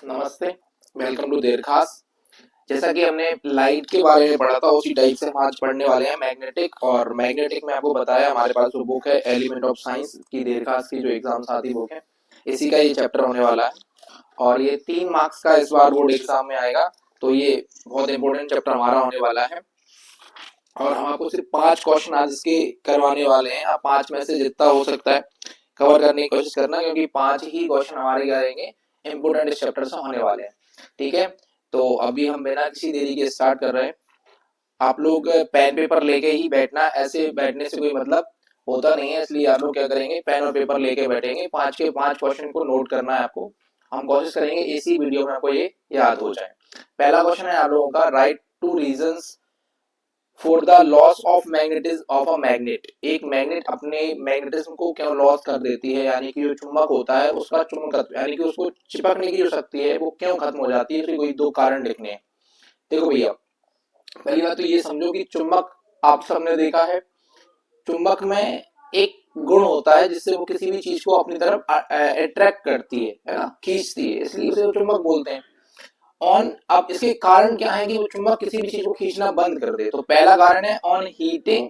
नमस्ते, welcome to देर खास। जैसा कि हमने लाइट के बारे में पढ़ा था उसी टाइप से हम आज पढ़ने वाले हैं मैग्नेटिक। और मैग्नेटिक में आपको बताया हमारे पास जो बुक है एलिमेंट ऑफ साइंस की देर खास की जो एग्जाम्स आती बुक है, इसी का ये चैप्टर होने वाला है। और ये 3 मार्क्स का इस बार बोर्ड एग्जाम में आएगा, तो ये बहुत इंपॉर्टेंट चैप्टर हमारा होने वाला है। और हम आपको सिर्फ 5 क्वेश्चन आज इसके करवाने वाले हैं। आप 5 में से जितना हो सकता है कवर करने की कोशिश करना, क्योंकि 5 ही क्वेश्चन हमारे क्या रहेंगे, इंपोर्टेंट इस चैप्टर से होने वाले हैं। ठीक है, तो अभी हम बिना किसी देरी के स्टार्ट कर रहे हैं। आप लोग पेन पेपर लेके ही बैठना, ऐसे बैठने से कोई मतलब होता नहीं है, इसलिए आप लोग क्या करेंगे, पेन और पेपर लेके बैठेंगे। 5 के 5 क्वेश्चन को नोट करना है आपको। हम कोशिश करेंगे इसी वीडियो में आपको ये याद हो जाए। पहला क्वेश्चन है आप लोगों का, right two reasons for the loss of magnetism of a magnet. एक मैग्नेट अपने मैग्नेटिज्म को क्यों लॉस कर देती है, यानी कि जो चुंबक होता है उसका चुंबकत्व यानी कि उसको चिपकने की जो शक्ति है वो क्यों खत्म हो जाती है, इसके कोई 2 कारण लिखने हैं। देखो भैया, पहली बात तो ये समझो कि चुंबक, आप सबने देखा है, चुंबक में एक गुण होता है जिससे वो किसी भी चीज को अपनी तरफ अट्रैक्ट करती है ना, खींचती है, इसलिए उसे चुंबक बोलते हैं। ऑन, अब इसके कारण क्या है कि वो चुंबक किसी भी चीज को खींचना बंद कर दे। तो पहला कारण है ऑन हीटिंग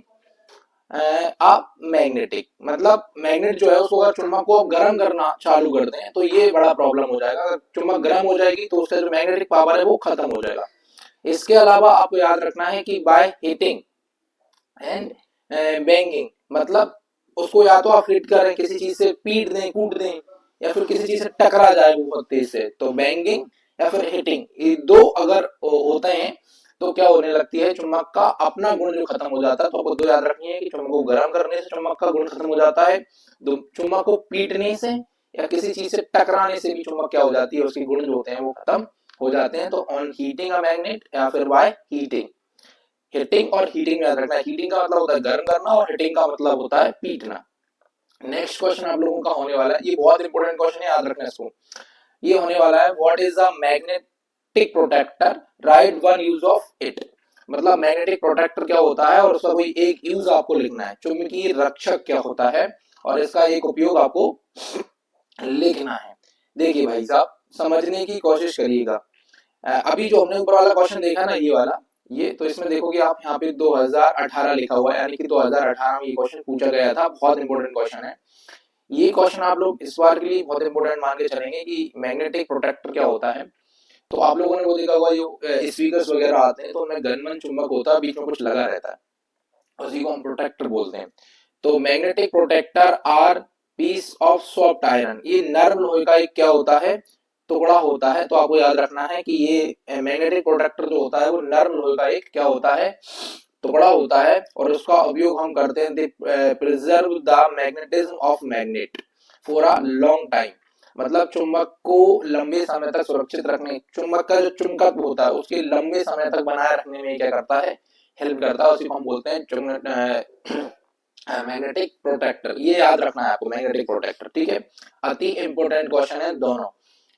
आप मैग्नेटिक, मतलब मैग्नेट जो है उसको अगर चुंबक को गर्म करना चालू कर दें तो ये बड़ा प्रॉब्लम हो जाएगा। अगर चुंबक गर्म हो जाएगी तो उसका जो मैग्नेटिक पावर है वो खत्म हो जाएगा। इसके अलावा आपको याद रखना है कि बाय हीटिंग एंड बैंगिंग, मतलब उसको या तो आप हिट करें, किसी चीज से पीट दें, कूट दें, या फिर किसी चीज से टकरा जाए वो बहुत तेज से, तो बैंगिंग या फिर हिटिंग, ये 2 अगर होते हैं तो क्या होने लगती है, चुंबक का अपना गुण जो खत्म हो जाता है। तो आपको 2 याद रखनी है कि चुंबक को गर्म करने से चुंबक का गुण खत्म हो जाता है, चुंबक को पीटने से या किसी चीज से टकराने से भी चुंबक क्या हो जाती है, उसके गुण जो होते हैं वो खत्म हो जाते हैं। तो ऑन हीटिंग अ मैग्नेट या फिर बाय हीटिंग। हिटिंग और हीटिंग में याद रखना है, हीटिंग का मतलब होता है गर्म करना और हिटिंग का मतलब होता है पीटना। नेक्स्ट क्वेश्चन आप लोगों का होने वाला है, ये बहुत इंपॉर्टेंट क्वेश्चन है, याद रखना इसको। ये होने वाला है, what is a magnetic protector, right one use of it. मतलब मैग्नेटिक प्रोटेक्टर क्या होता है और उसका कोई एक यूज आपको लिखना है। चुंबकीय रक्षक क्या होता है और इसका एक उपयोग आपको लिखना है। देखिए भाई साहब, समझने की कोशिश करिएगा। अभी जो हमने ऊपर वाला क्वेश्चन देखा ना, ये वाला, ये तो इसमें देखोगे आप यहाँ पे 2018 लिखा हुआ है, यानी कि 2018 में ये क्वेश्चन पूछा गया था। बहुत इंपॉर्टेंट क्वेश्चन है ये क्वेश्चन, आप लोग इस बार के लिए बहुत इंपॉर्टेंट मान के चलेंगे कि मैग्नेटिक प्रोटेक्टर क्या होता है। तो आप लोगों ने वो देखा होगा, जो स्पीकर्स वगैरह आते हैं तो उनमें घनमन चुंबक होता है, बीच में कुछ लगा रहता है, उसी को हम प्रोटेक्टर बोलते हैं। तो magnetic protector are piece of soft iron, ये नर्म लोहे का एक क्या होता है, टुकड़ा होता है। तो आपको याद रखना है कि ये मैग्नेटिक प्रोटेक्टर जो होता है वो नर्म लोहे का एक क्या होता है, टुकड़ा होता है। और उसका उपयोग हम करते हैं, they preserve the magnetism of magnet for a long time, मतलब चुंबक को लंबे समय तक सुरक्षित रखने, चुंबक का जो चुंबकत्व होता है उसके लंबे समय तक बनाए रखने में क्या करता है, हेल्प करता है। उसी को हम बोलते हैं मैग्नेटिक प्रोटेक्टर। ये याद रखना है आपको, मैग्नेटिक प्रोटेक्टर। ठीक है, अति इंपॉर्टेंट क्वेश्चन है दोनों।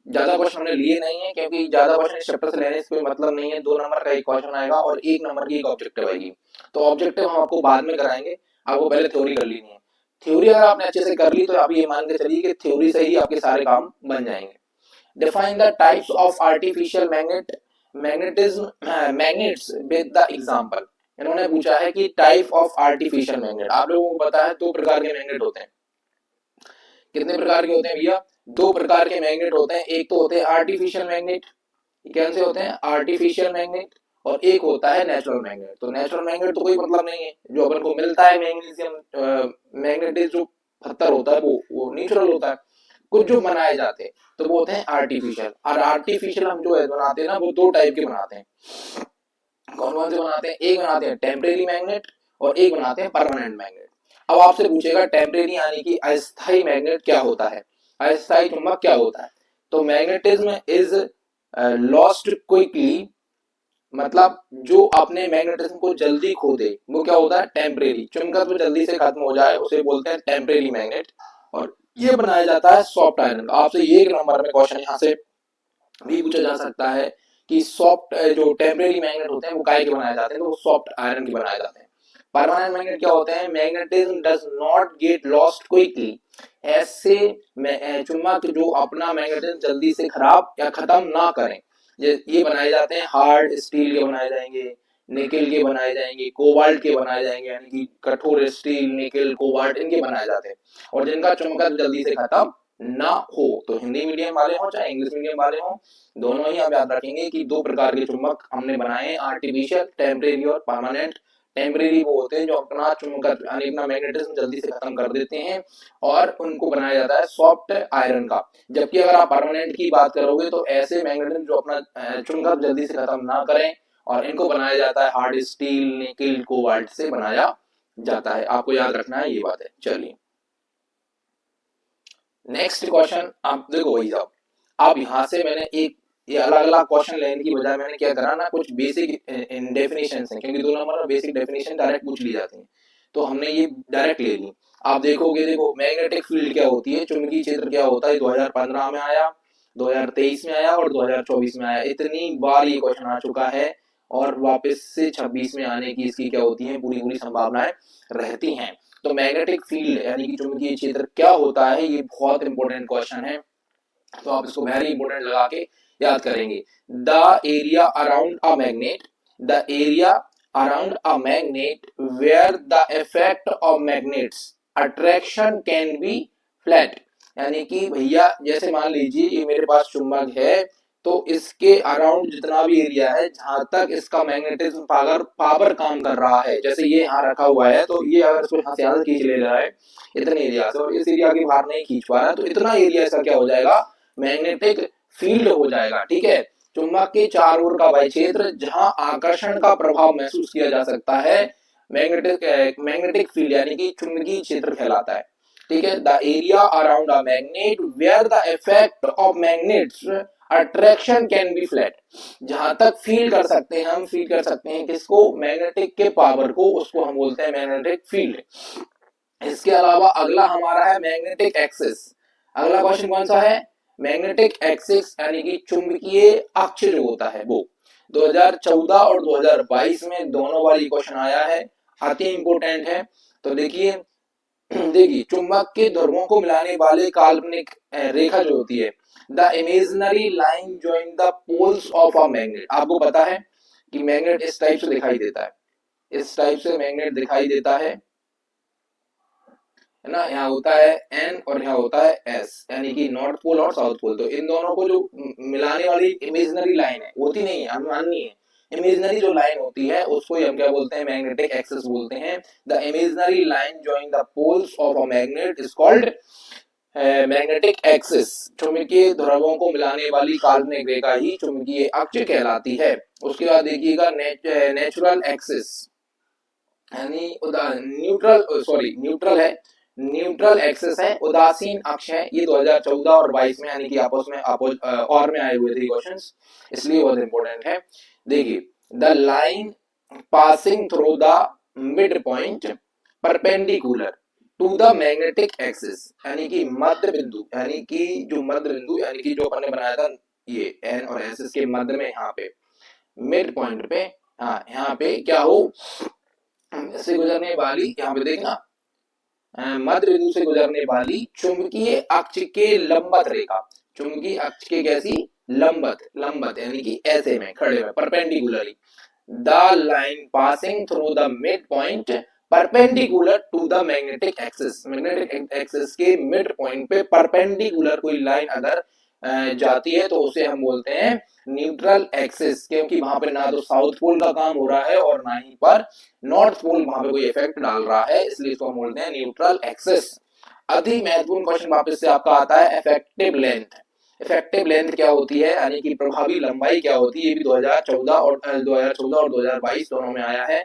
ज्यादा क्वेश्चन हमने लिए नहीं है, क्योंकि ज्यादा क्वेश्चन इस चैप्टर से लेने से कोई मतलब नहीं है। 2 नंबर का एक क्वेश्चन आएगा और 1 नंबर की एक ऑब्जेक्टिव आएगी। तो ऑब्जेक्टिव हम आपको बाद में कराएंगे, आपको पहले थ्योरी कर लेनी है। थ्योरी अगर आपने अच्छे से कर ली तो आप ये मान के चलिए कि थ्योरी से ही आपके सारे काम बन जाएंगे। Define the types of artificial magnet, magnetism magnets with the example. इन्होंने पूछा है कि टाइप ऑफ आर्टिफिशियल मैग्नेट। आप लोगों को पता है 2 प्रकार के मैग्नेट होते हैं। कितने प्रकार के होते हैं भैया, 2 प्रकार के मैग्नेट होते हैं। एक तो होते हैं आर्टिफिशियल मैग्नेट, कैसे होते हैं, आर्टिफिशियल मैग्नेट, और एक होता है नेचुरल मैग्नेट। तो नेचुरल मैग्नेट तो कोई मतलब नहीं है, जो अपन को मिलता है मैग्नीशियम मैग्नेटिक जो पत्थर होता है वो नेचुरल होता है। कुछ जो बनाए जाते हैं तो वो होते हैं आर्टिफिशियल। और आर्टिफिशियल हम जो है बनाते हैं ना, वो 2 टाइप के बनाते हैं। कौन कौन से बनाते हैं, एक बनाते हैं टेम्परेरी मैग्नेट और एक बनाते हैं परमानेंट मैग्नेट। अब आपसे पूछेगा टेम्परेरी यानी कि अस्थायी मैग्नेट क्या होता है, अस्थायी चुंबक क्या होता है। तो मैग्नेटिज्म इज लॉस्ट क्विकली, मतलब जो अपने मैग्नेटिज्म को जल्दी खो दे वो क्या होता है, टेम्परेरी। चुंबकत्व तो जल्दी से खत्म हो जाए उसे बोलते हैं टेम्परेरी मैग्नेट, और ये बनाया जाता है सॉफ्ट आयरन। आपसे ये 1 नंबर में क्वेश्चन यहाँ से भी पूछा जा सकता है कि सॉफ्ट जो टेम्परेरी मैग्नेट होते हैं वो काहे के बनाए जाते हैं, तो वो सॉफ्ट आयरन के बनाए जाते हैं। परमानेंट मैग्नेट क्या होते हैं, magnetism does not get lost quickly, ऐसे चुंबक जो अपना मैग्नेटिज्म जल्दी से खराब या खत्म ना करें, ये बनाए जाते हैं हार्ड स्टील के बनाए जाएंगे, निकेल के बनाए जाएंगे, कोबाल्ट के बनाए जाएंगे, यानी कि कठोर स्टील, निकेल, कोबाल्ट इनके बनाए जाते हैं, और जिनका चुंबकत्व जल्दी से खत्म ना हो। तो हिंदी मीडियम वाले हो चाहे इंग्लिश मीडियम वाले हो, दोनों ही आप याद रखेंगे कि दो प्रकार के चुंबक हमने बनाए हैं, आर्टिफिशियल, टेम्परेरी और परमानेंट। टेम्परेरी वो होते हैं जो अपना चुंबकत्व यानी अपना मैग्नेटिज्म जल्दी से खत्म कर देते हैं, और उनको बनाया जाता है सॉफ्ट आयरन का। जबकि अगर आप परमानेंट की बात करोगे तो ऐसे मैग्नेटिज्म जो अपना चुंबकत्व जल्दी से खत्म ना करें, और इनको बनाया जाता है हार्ड स्टील, निकेल, कोबाल्ट से बनाया जाता है। आपको याद रखना है ये बात है। चलिए नेक्स्ट क्वेश्चन आप देखो भाई साहब, अब यहाँ से मैंने एक ये अलग अलग क्वेश्चन लेने की बजाय मैंने क्या करा ना, कुछ बेसिक डेफिनेशन है, क्योंकि 2 नंबर में बेसिक डेफिनेशन डायरेक्ट पूछ ली जाती है, तो हमने ये डायरेक्ट ले ली। आप देखोगे, देखो मैग्नेटिक फील्ड क्या होती है, चुंबकीय क्षेत्र क्या होता है, 2015 में आया, 2023 में आया और 2024 में आया, इतनी बार ये क्वेश्चन आ चुका है, और वापस से 26 में आने की इसकी क्या होती है, पूरी पूरी संभावनाएं रहती हैं। तो मैग्नेटिक फील्ड यानी कि चुंबकीय क्षेत्र क्या होता है, ये बहुत इंपॉर्टेंट क्वेश्चन है, तो आप इसको वेरी इंपॉर्टेंट लगा के याद करेंगे। The area around a magnet, the area around a magnet where the effect of magnets attraction can be felt, यानी कि भैया जैसे मान लीजिए ये मेरे पास चुंबक है, तो इसके अराउंड जितना भी एरिया है जहां तक इसका मैग्नेटिज्म पावर पावर काम कर रहा है, जैसे ये यहाँ रखा हुआ है, तो ये अगर इसको यहाँ से यहाँ खींच ले रहा है इतने एरिया से, और इस एरिया के बाहर नहीं खींच पा रहा है, तो इतना एरिया इसका क्या हो जाएगा, मैग्नेटिक फील्ड हो जाएगा। ठीक है, चुंबक के चारों ओर का वह क्षेत्र जहां आकर्षण का प्रभाव महसूस किया जा सकता है, मैग्नेटिक फील्ड यानी कि चुंबकीय क्षेत्र कहलाता है। ठीक है, the area around a magnet where the effect of magnets attraction can be felt, जहां तक फील कर सकते हैं हम, फील कर सकते हैं किसको, मैग्नेटिक के पावर को, उसको हम बोलते हैं मैग्नेटिक फील्ड। इसके अलावा अगला हमारा है मैग्नेटिक एक्सिस। अगला क्वेश्चन कौन सा है, मैग्नेटिक एक्सिस यानी कि चुंबकीय अक्ष जो होता है वो। 2014 और 2022 में दोनों वाली क्वेश्चन आया है, अति इंपोर्टेंट है। तो देखिए देखिए चुंबक के ध्रुवों को मिलाने वाले काल्पनिक रेखा जो होती है, the imaginary line join the poles of a magnet. आपको पता है कि मैग्नेट इस टाइप से दिखाई देता है, इस टाइप से मैग्नेट दिखाई देता है ना, यहाँ होता है एन और यहाँ होता है एस, यानी कि नॉर्थ पोल और साउथ पोल। तो इन दोनों को जो मिलाने वाली इमेजिनरी लाइन है, होती नहीं है, अनुमानी है, इमेजिनरी जो लाइन होती है उसको हम क्या बोलते हैं, मैग्नेटिक एक्सिस बोलते हैं। The imaginary line join the poles of a magnet is called magnetic axis. चुंबकीय ध्रुवों को मिलाने वाली काल्पनिक रेखा ही चुंबकीय अक्ष कहलाती है। उसके बाद देखिएगा नेचुरल एक्सिस, यानी न्यूट्रल, सॉरी न्यूट्रल है, न्यूट्रल एक्सिस है, उदासीन अक्ष है। ये 2014 और 22 में यानी कि आपस में और में आए हुए थे क्वेश्चंस, इसलिए बहुत इंपॉर्टेंट है। देखिए the line passing through the mid point perpendicular to the magnetic axis, यानी कि मध्य बिंदु, यानी कि जो मध्य बिंदु यानी कि जो अपन ने बनाया था ये एन और एस के मध्य में, यहाँ पे मिड पॉइंट पे, हाँ यहाँ पे क्या हो, से गुजरने वाली, यहाँ पे देखना मध्य बिंदु से गुजरने वाली चुंबकीय अक्ष के लंबवत रेखा, चुंबकीय अक्ष के कैसी, लंबवत, लंबवत यानी कि ऐसे में खड़े में, perpendicularly, the line passing through the mid point perpendicular to the magnetic axis, magnetic axis के मिड पॉइंट पे परपेंडिकुलर कोई लाइन अगर जाती है तो उसे हम बोलते हैं न्यूट्रल एक्सिस, क्योंकि वहां पे ना तो साउथ पोल का काम हो रहा है और ना ही पर नॉर्थ पोल वहां पे कोई इफेक्ट डाल रहा है, इसलिए इसको हम बोलते हैं न्यूट्रल एक्सिस। अति महत्वपूर्ण क्वेश्चन वापस से आपका आता है इफेक्टिव लेंथ। इफेक्टिव लेंथ क्या होती है, यानी कि प्रभावी लंबाई क्या होती है, ये भी 2014 और 2022 दोनों में आया है।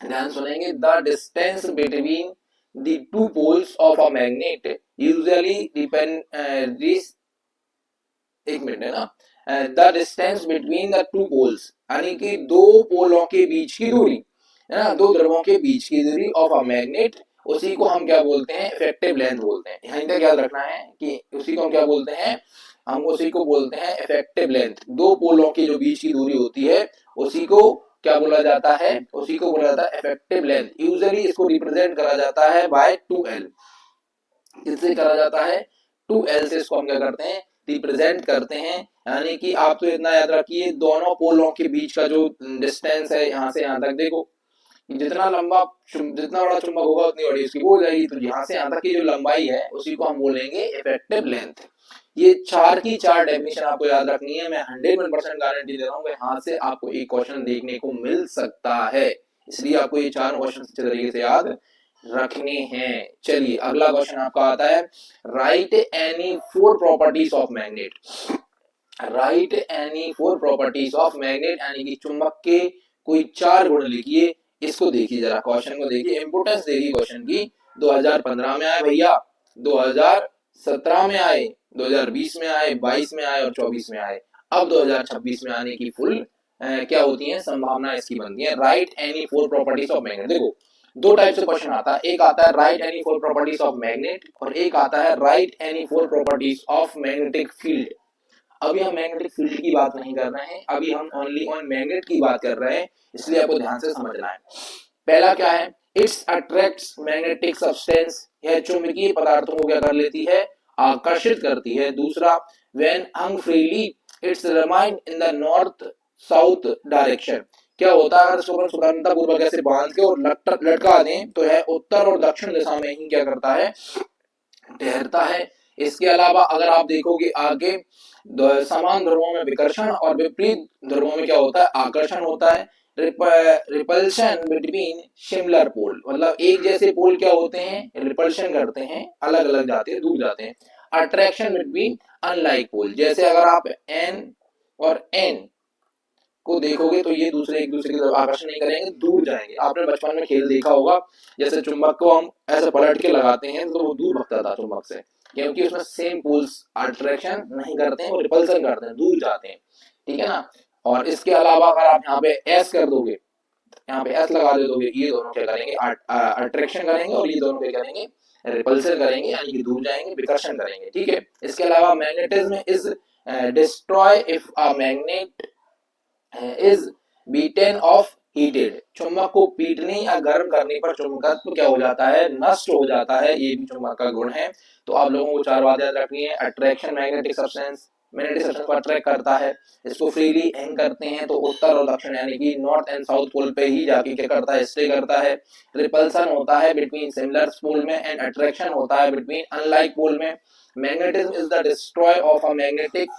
ध्यान सुनेंगे, the distance between the two poles of a magnet usually depend, एक मिनट है ना, the distance between the two poles, यानी कि दो पोलों के बीच की दूरी है ना, दो ध्रुवों के बीच की दूरी ऑफ अ मैग्नेट, उसी को हम क्या बोलते हैं, इफेक्टिव लेंथ बोलते हैं। यहाँ तक याद रखना है कि उसी को हम क्या बोलते हैं, हम उसी को बोलते हैं इफेक्टिव लेंथ। दो पोलों की जो बीच की दूरी होती है उसी को क्या बोला जाता है, उसी को बोला जाता है इफेक्टिव लेंथ। यूजुअली इसको रिप्रेजेंट करा जाता है बाय 2L। किससे करा जाता है, 2l से इसको हम क्या करते हैं, रिप्रेजेंट करते हैं। यानी कि आप तो इतना याद रखिए, दोनों पोलों के बीच का जो डिस्टेंस है यहाँ से यहाँ तक, देखो जितना लंबा जितना बड़ा चुंबक होगा उतनी बड़ी उसकी वो हो जाएगी। तो यहाँ से यहाँ तक की जो लंबाई है उसी को हम बोलेंगे इफेक्टिव लेंथ। ये चार की चार डेफिनेशन आपको याद रखनी है। मैं 100% गारंटी दे रहा हूँ यहाँ से आपको एक क्वेश्चन देखने को मिल सकता है, इसलिए आपको ये चार क्वेश्चन अच्छे तरीके से याद रखने हैं। चलिए अगला क्वेश्चन आपका आता है, right any four properties of magnet. Right any four properties of magnet, यानी कि चुंबक के कोई चार गुण लिखिए। इसको देखिए जरा, क्वेश्चन को देखिए, इंपोर्टेंस देखिए क्वेश्चन की। 2015 में आए भैया, 2017 में आए, 2020 में आए, 22 में आए और 24 में आए। अब 2026 में आने की फुल क्या होती है संभावना इसकी बनती है। Right any four properties of magnet. देखो दो टाइप से क्वेश्चन आता है, एक आता है right any four properties of magnet और एक आता है right any four properties of magnetic field. अभी हम मैग्नेटिक फील्ड की बात नहीं कर रहे हैं, अभी हम ओनली ऑन मैग्नेट की बात कर रहे हैं, इसलिए आपको ध्यान से समझना है। पहला क्या है, इट्स अट्रैक्ट्स मैग्नेटिक सब्सटेंस, यह चुंबकीय पदार्थों को क्या कर लेती है, आकर्षित करती है। दूसरा, when hung freely it's remain in the north south direction, क्या होता है अगर इसको स्वतंत्रता पूर्वक ऐसे बांध के और लटका दें तो यह उत्तर और दक्षिण दिशा में ही क्या करता है, ठहरता है। इसके अलावा अगर आप देखोगे आगे, समान ध्रुवों में विकर्षण और विपरीत ध्रुवों में क्या होता है, आकर्षण होता है। रिपल्शन बिटवीन सिमिलर पोल, मतलब एक जैसे पोल क्या होते हैं, रिपल्शन करते हैं, अलग अलग जाते हैं, दूर जाते हैं। अट्रैक्शन बिटवीन अनलाइक पोल, जैसे अगर आप N और N को देखोगे तो ये दूसरे एक दूसरे की तरफ आकर्षण नहीं करेंगे, दूर जाएंगे। आपने बचपन में खेल देखा होगा, जैसे चुंबक को हम ऐसे पलट के लगाते हैं तो वो दूर भगता था चुंबक से, क्योंकि उसमें सेम पोल्स अट्रैक्शन नहीं करते हैं, वो रिपल्सन करते हैं, दूर जाते हैं, ठीक है ना। और इसके अलावा अगर आप यहाँ पे एस कर दोगे, यहाँ पे एस लगा दे दोगे, ये दोनों क्या करेंगे, अट्रैक्शन करेंगे और ये दोनों क्या करेंगे, रिपल्सन करेंगे, यानी कि दूर जाएंगे, विकर्षण करेंगे, ठीक है। इसके अलावा magnetism is destroy if a magnet is beaten of heated, चुंबक को पीटने या गर्म करने पर चुंबकत्व क्या हो जाता है, नष्ट हो जाता है, ये भी चुंबक का गुण है। तो आप लोगों को चार बात याद रखनी है। Attraction, magnetic substance magnetic substance को अट्रैक्ट करता है, इसको फ्रीली हैंग करते हैं तो उत्तर और दक्षिण यानी कि नॉर्थ एंड साउथ पोल पे ही जाके क्या करता है, स्टे करता है। रिपल्सन होता है बिटवीन सिमिलर पोल में एंड अट्रैक्शन होता है बिटवीन अनलाइक पोल में। Magnetism is the destroy of a magnetic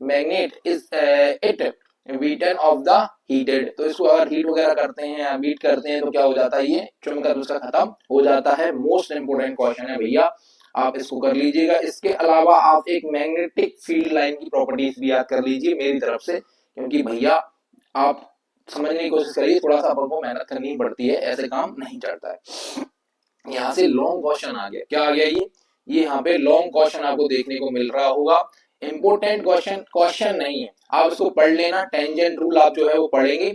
magnet is it beaten of the heated, तो इसको अगर हीट वगैरह करते हैं या बीट करते हैं तो क्या हो जाता है, ये चुंबकत्व उसका खत्म हो जाता है। मोस्ट इंपोर्टेंट क्वेश्चन है भैया, आप इसको कर लीजिएगा। इसके अलावा आप एक मैग्नेटिक फील्ड लाइन की प्रॉपर्टीज भी याद कर लीजिए मेरी तरफ से, क्योंकि भैया आप समझने की कोशिश करिए, थोड़ा सा आपको मेहनत करनी पड़ती है, ऐसे काम नहीं चलता है। यहाँ से लॉन्ग क्वेश्चन आ गया, क्या आ गया ये यहाँ पे लॉन्ग क्वेश्चन आपको देखने को मिल रहा होगा। इंपोर्टेंट क्वेश्चन नहीं है, आप इसको पढ़ लेना। टेंजेंट रूल आप जो है वो पढ़ेंगे,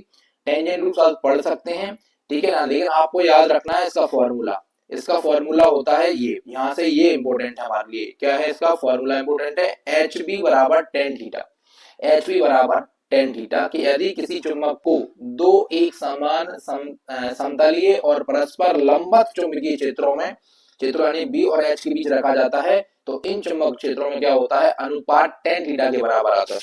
टेंजेंट रूल आप पढ़ सकते हैं, ठीक है ना। लेकिन आपको याद रखना है इसका फॉर्मूला, इसका फॉर्मूला होता है ये, यहाँ से ये इंपोर्टेंट है हमारे लिए। क्या है इसका फॉर्मूला, इंपोर्टेंट है, एच बी बराबर टेन थीटा। एच बी बराबर टेन थीटा कि यदि किसी चुंबक को दो एक समान समतलीय और परस्पर लंबवत चुंबकीय क्षेत्रों में, क्षेत्रों यानी बी और एच के बीच रखा जाता है, तो इन चुंबक क्षेत्रों में क्या होता है, अनुपात टेन थीटा के बराबर आता है।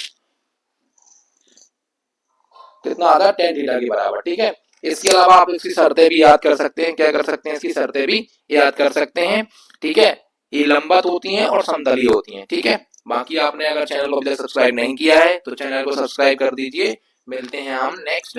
कितना आता है, टेन थीटा के बराबर, ठीक है। इसके अलावा आप इसकी शर्तें भी याद कर सकते हैं, क्या कर सकते हैं, इसकी शर्तें भी याद कर सकते हैं, ठीक है। ये लंबवत होती हैं और समतलीय होती हैं, ठीक है। बाकी आपने अगर चैनल को अभी तक सब्सक्राइब नहीं किया है तो चैनल को सब्सक्राइब कर दीजिए। मिलते हैं हम नेक्स्ट